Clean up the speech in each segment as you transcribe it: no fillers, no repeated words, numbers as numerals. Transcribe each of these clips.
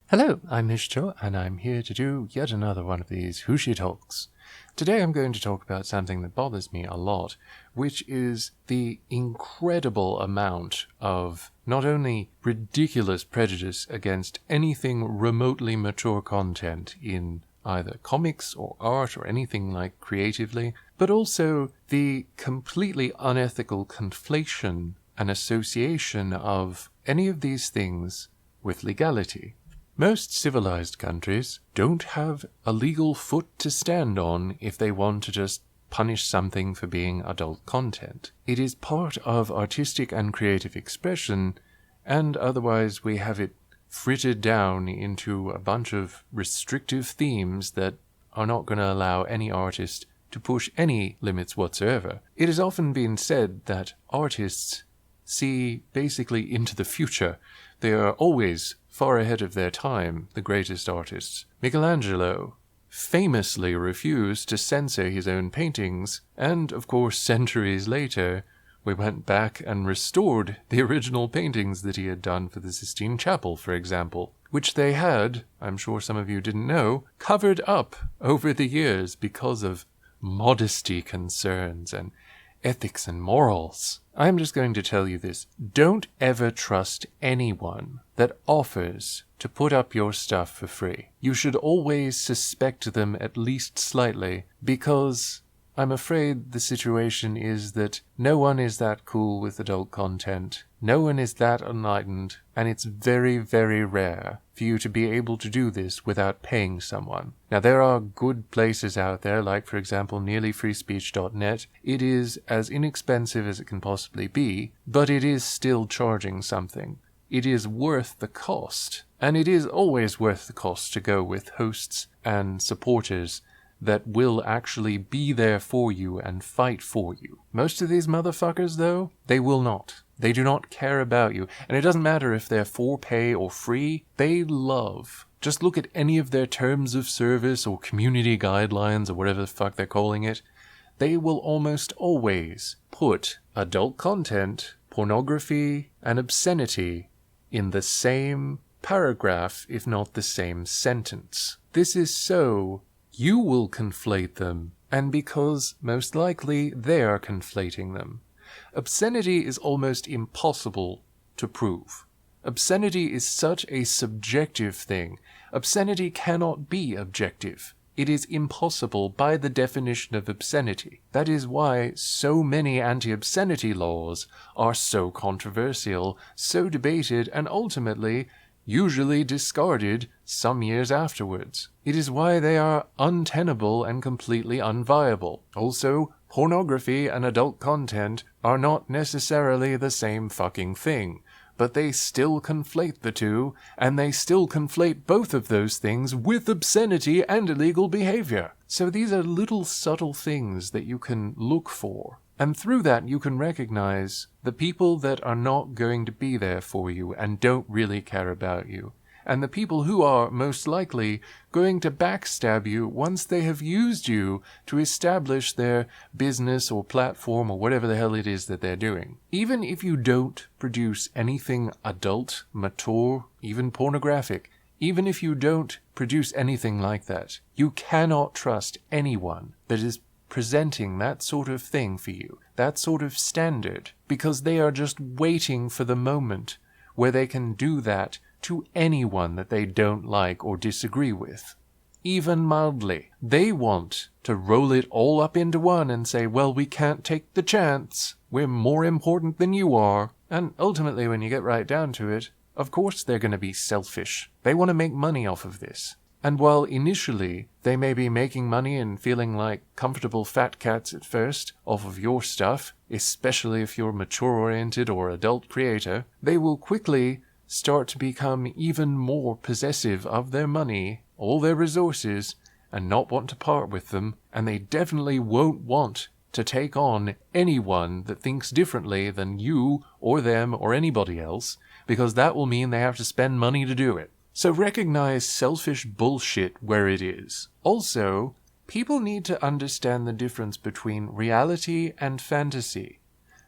Hello, I'm Hushi Talks, and I'm here to do yet another one of these Hushi Talks. Today I'm going to talk about something that bothers me a lot, which is the incredible amount of not only ridiculous prejudice against anything remotely mature content in either comics or art or anything like creatively, but also the completely unethical conflation and association of any of these things with legality. Most civilized countries don't have a legal foot to stand on if they want to just punish something for being adult content. It is part of artistic and creative expression, and otherwise we have it frittered down into a bunch of restrictive themes that are not going to allow any artist to push any limits whatsoever. It has often been said that artists see basically into the future. They are always far ahead of their time, the greatest artists. Michelangelo famously refused to censor his own paintings, and of course centuries later we went back and restored the original paintings that he had done for the Sistine Chapel, for example, which they had, I'm sure some of you didn't know, covered up over the years because of modesty concerns and ethics and morals. I'm just going to tell you this. Don't ever trust anyone that offers to put up your stuff for free. You should always suspect them at least slightly, because I'm afraid the situation is that no one is that cool with adult content. No one is that enlightened, and it's very, very rare for you to be able to do this without paying someone. Now, there are good places out there, like, for example, nearlyfreespeech.net. It is as inexpensive as it can possibly be, but it is still charging something. It is worth the cost, and it is always worth the cost to go with hosts and supporters that will actually be there for you and fight for you. Most of these motherfuckers, though, they will not. They do not care about you. And it doesn't matter if they're for pay or free. They love. Just look at any of their terms of service or community guidelines or whatever the fuck they're calling it. They will almost always put adult content, pornography, and obscenity in the same paragraph, if not the same sentence. This is so you will conflate them, and because most likely they are conflating them. Obscenity is almost impossible to prove. Obscenity is such a subjective thing. Obscenity cannot be objective. It is impossible by the definition of obscenity. That is why so many anti-obscenity laws are so controversial, so debated, and ultimately usually discarded some years afterwards. It is why they are untenable and completely unviable. Also, pornography and adult content are not necessarily the same fucking thing, but they still conflate the two, and they still conflate both of those things with obscenity and illegal behavior. So these are little subtle things that you can look for. And through that, you can recognize the people that are not going to be there for you and don't really care about you, and the people who are most likely going to backstab you once they have used you to establish their business or platform or whatever the hell it is that they're doing. Even if you don't produce anything adult, mature, even pornographic, even if you don't produce anything like that, you cannot trust anyone that is presenting that sort of thing for you, that sort of standard, because they are just waiting for the moment where they can do that to anyone that they don't like or disagree with, even mildly. They want to roll it all up into one and say, well, we can't take the chance. We're more important than you are. And ultimately, when you get right down to it, of course they're going to be selfish. They want to make money off of this. And while initially they may be making money and feeling like comfortable fat cats at first off of your stuff, especially if you're mature-oriented or adult creator, they will quickly start to become even more possessive of their money, all their resources, and not want to part with them, and they definitely won't want to take on anyone that thinks differently than you or them or anybody else, because that will mean they have to spend money to do it. So recognize selfish bullshit where it is. Also, people need to understand the difference between reality and fantasy.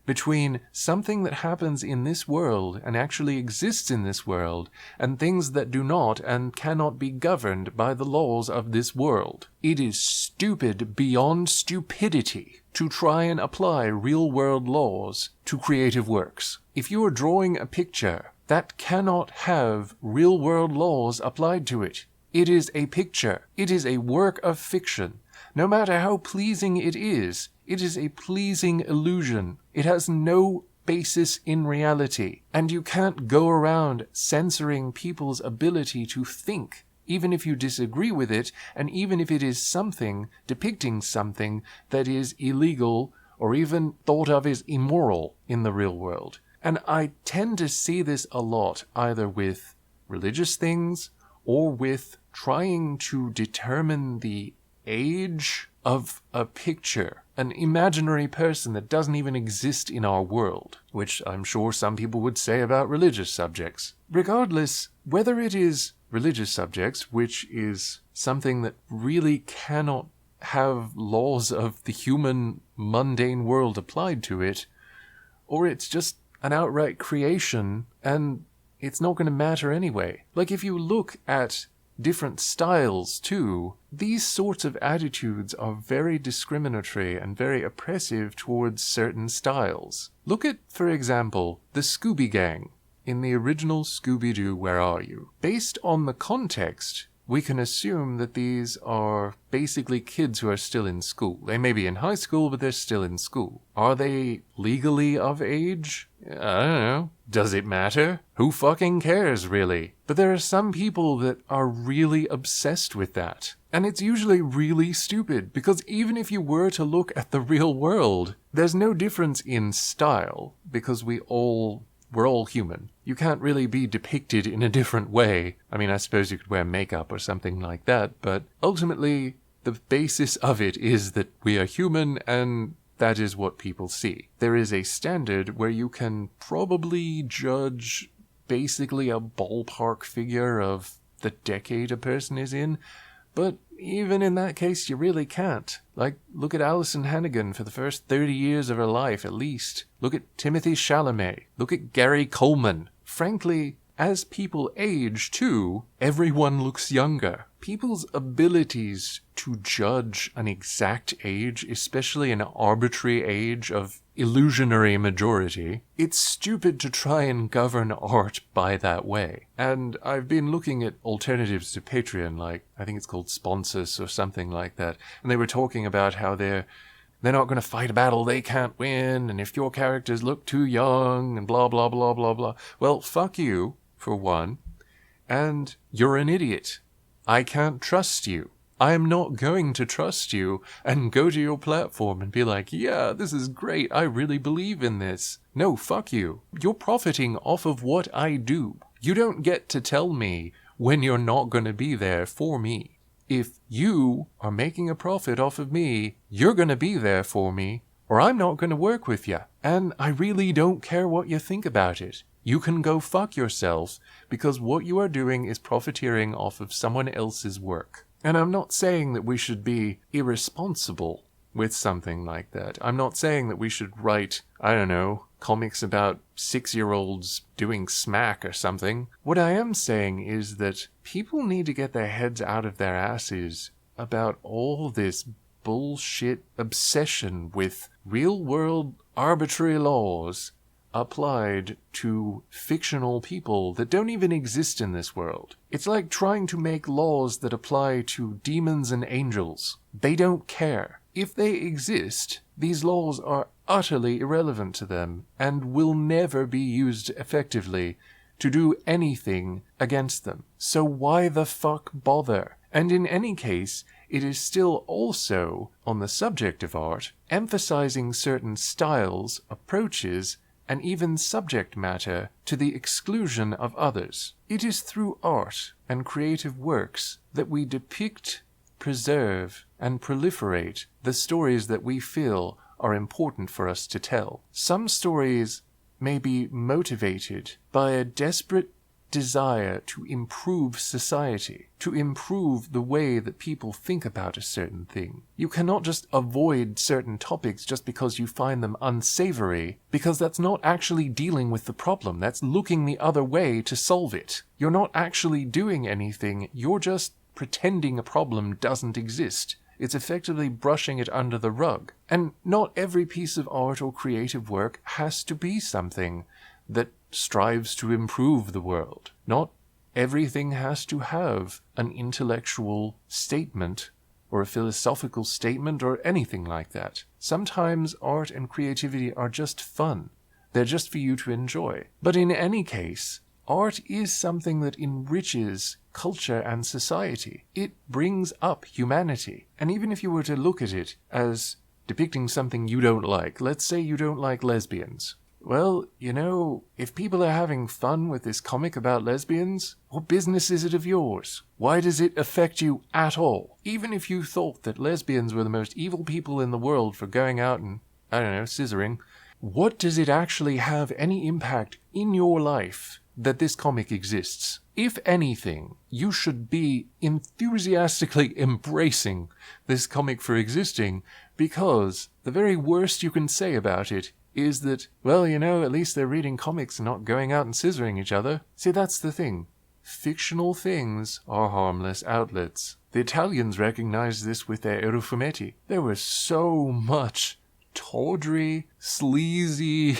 between something that happens in this world and actually exists in this world and things that do not and cannot be governed by the laws of this world. It is stupid beyond stupidity to try and apply real-world laws to creative works. If you are drawing a picture, that cannot have real-world laws applied to it. It is a picture. It is a work of fiction. No matter how pleasing it is a pleasing illusion. It has no basis in reality. And you can't go around censoring people's ability to think, even if you disagree with it, and even if it is something depicting something that is illegal or even thought of as immoral in the real world. And I tend to see this a lot, either with religious things or with trying to determine the age of a picture, an imaginary person that doesn't even exist in our world, which I'm sure some people would say about religious subjects. Regardless, whether it is religious subjects, which is something that really cannot have laws of the human mundane world applied to it, or it's just an outright creation and it's not going to matter anyway. Like, if you look at different styles too, these sorts of attitudes are very discriminatory and very oppressive towards certain styles. Look at, for example, the Scooby Gang in the original Scooby-Doo Where Are You? Based on the context, we can assume that these are basically kids who are still in school. They may be in high school, but they're still in school. Are they legally of age? I don't know. Does it matter? Who fucking cares, really? But there are some people that are really obsessed with that. And it's usually really stupid, because even if you were to look at the real world, there's no difference in style, because we're all human. You can't really be depicted in a different way. I mean, I suppose you could wear makeup or something like that, but ultimately, the basis of it is that we are human, and that is what people see. There is a standard where you can probably judge basically a ballpark figure of the decade a person is in, but even in that case, you really can't. Like, look at Alison Hannigan for the first 30 years of her life, at least. Look at Timothée Chalamet. Look at Gary Coleman. Frankly, as people age, too, everyone looks younger. People's abilities to judge an exact age, especially an arbitrary age of illusionary majority, it's stupid to try and govern art by that way. And I've been looking at alternatives to Patreon, like, I think it's called Sponsors or something like that, and they were talking about how they're not going to fight a battle they can't win, and if your characters look too young, and blah, blah, blah, blah, blah. Well, fuck you, for one, and you're an idiot. I can't trust you. I am not going to trust you and go to your platform and be like, yeah, this is great, I really believe in this. No, fuck you. You're profiting off of what I do. You don't get to tell me when you're not going to be there for me. If you are making a profit off of me, you're going to be there for me, or I'm not going to work with you. And I really don't care what you think about it. You can go fuck yourself, because what you are doing is profiteering off of someone else's work. And I'm not saying that we should be irresponsible with something like that. I'm not saying that we should write, I don't know, comics about 6-year-olds doing smack or something. What I am saying is that people need to get their heads out of their asses about all this bullshit obsession with real-world arbitrary laws applied to fictional people that don't even exist in this world. It's like trying to make laws that apply to demons and angels. They don't care. If they exist, these laws are utterly irrelevant to them and will never be used effectively to do anything against them. So why the fuck bother? And in any case, it is still also, on the subject of art, emphasizing certain styles, approaches, and even subject matter to the exclusion of others. It is through art and creative works that we depict, preserve, and proliferate the stories that we feel are important for us to tell. Some stories may be motivated by a desperate desire to improve society, to improve the way that people think about a certain thing. You cannot just avoid certain topics just because you find them unsavory, because that's not actually dealing with the problem. That's looking the other way to solve it. You're not actually doing anything. You're just pretending a problem doesn't exist. It's effectively brushing it under the rug. And not every piece of art or creative work has to be something that strives to improve the world. Not everything has to have an intellectual statement or a philosophical statement or anything like that. Sometimes art and creativity are just fun. They're just for you to enjoy. But in any case, art is something that enriches culture and society. It brings up humanity. And even if you were to look at it as depicting something you don't like, let's say you don't like lesbians. Well, if people are having fun with this comic about lesbians, what business is it of yours? Why does it affect you at all? Even if you thought that lesbians were the most evil people in the world for going out and, scissoring, what does it actually have any impact in your life that this comic exists? If anything, you should be enthusiastically embracing this comic for existing, because the very worst you can say about it is that, well, at least they're reading comics and not going out and scissoring each other. See, that's the thing. Fictional things are harmless outlets. The Italians recognized this with their fumetti. There was so much tawdry, sleazy,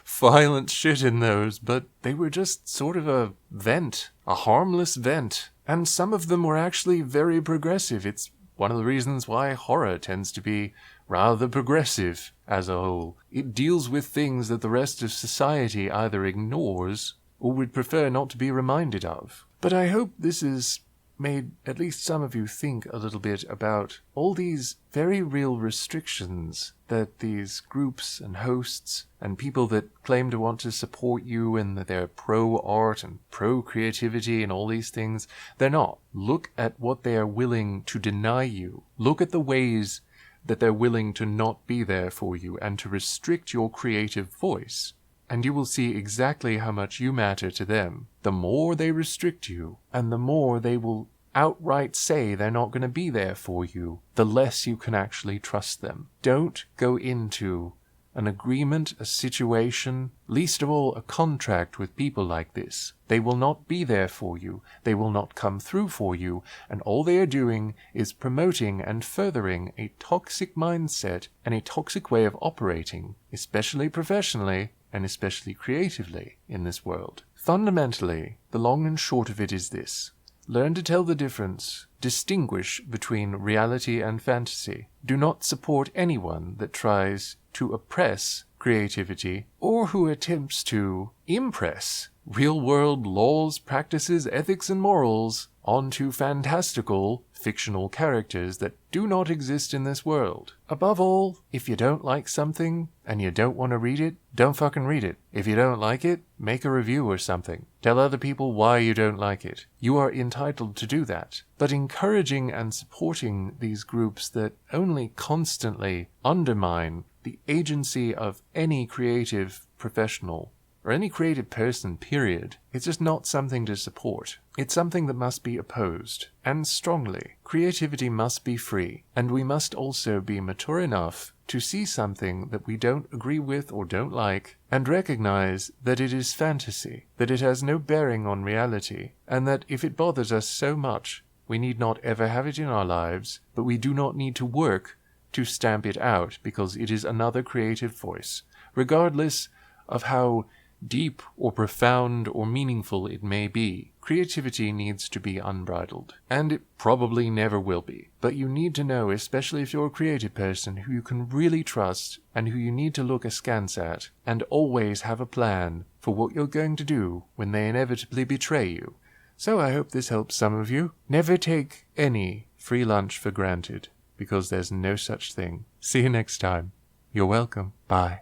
violent shit in those, but they were just sort of a vent, a harmless vent. And some of them were actually very progressive. It's one of the reasons why horror tends to be rather progressive as a whole. It deals with things that the rest of society either ignores or would prefer not to be reminded of. But I hope this has made at least some of you think a little bit about all these very real restrictions that these groups and hosts and people that claim to want to support you and that they're pro-art and pro-creativity and all these things, they're not. Look at what they are willing to deny you. Look at the ways that they're willing to not be there for you and to restrict your creative voice. And you will see exactly how much you matter to them. The more they restrict you, and the more they will outright say they're not going to be there for you, the less you can actually trust them. Don't go into an agreement, a situation, least of all a contract with people like this. They will not be there for you. They will not come through for you. And all they are doing is promoting and furthering a toxic mindset and a toxic way of operating, especially professionally, and especially creatively in this world. Fundamentally, the long and short of it is this. Learn to tell the difference, distinguish between reality and fantasy. Do not support anyone that tries to oppress creativity or who attempts to impress real-world laws, practices, ethics, and morals onto fantastical, fictional characters that do not exist in this world. Above all, if you don't like something and you don't want to read it, don't fucking read it. If you don't like it, make a review or something. Tell other people why you don't like it. You are entitled to do that. But encouraging and supporting these groups that only constantly undermine the agency of any creative professional or any creative person, period, it's just not something to support. It's something that must be opposed, and strongly. Creativity must be free, and we must also be mature enough to see something that we don't agree with or don't like, and recognize that it is fantasy, that it has no bearing on reality, and that if it bothers us so much, we need not ever have it in our lives, but we do not need to work to stamp it out, because it is another creative voice, regardless of how deep or profound or meaningful it may be. Creativity needs to be unbridled, and it probably never will be. But you need to know, especially if you're a creative person, who you can really trust and who you need to look askance at, and always have a plan for what you're going to do when they inevitably betray you. So I hope this helps some of you. Never take any free lunch for granted, because there's no such thing. See you next time. You're welcome. Bye.